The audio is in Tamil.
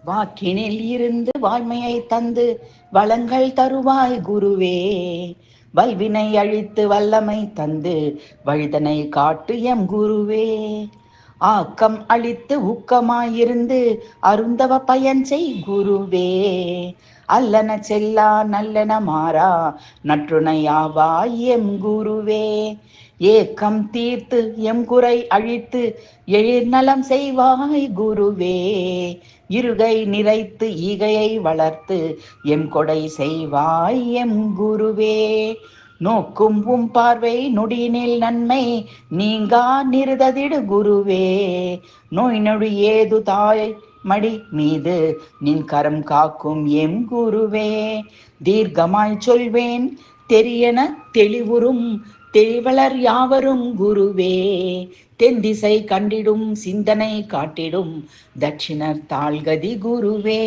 வாக்கினில் இருந்து வாய்மையை தந்து வளங்கள் தருவாய் குருவே. வல்வினை அழித்து வல்லமை தந்து வழிதனை காட்டு எம் குருவே. ஆக்கம் அளித்து ஊக்கமாயிருந்து அருந்தவ பயன் செய் குருவே. அல்லன செல்லா நல்லன மாறா நற்றுணையாவாய் எம் குருவே. ஏக்கம் தீர்த்து எம் குறை அழித்து எழில் நலம் செய்வாய் குருவே. இருகை நிறைத்து ஈகையை வளர்த்து எம் கொடை செய்வாய் எம் குருவே. நோக்கும் உம் பார்வை நொடியினில் நன்மை நீங்கா நிறுததிடு குருவே. நோய் நொடி ஏது தாய் மடி மீது நின் கரம் காக்கும் எம் குருவே. தீர்க்கமாய் சொல்வேன் தெரியன தெளிவுறும் தெளிவளர் யாவரும் குருவே. தென்திசை கண்டிடும் சிந்தனை காட்டிடும் தட்சிணர் தாழ்கதி குருவே.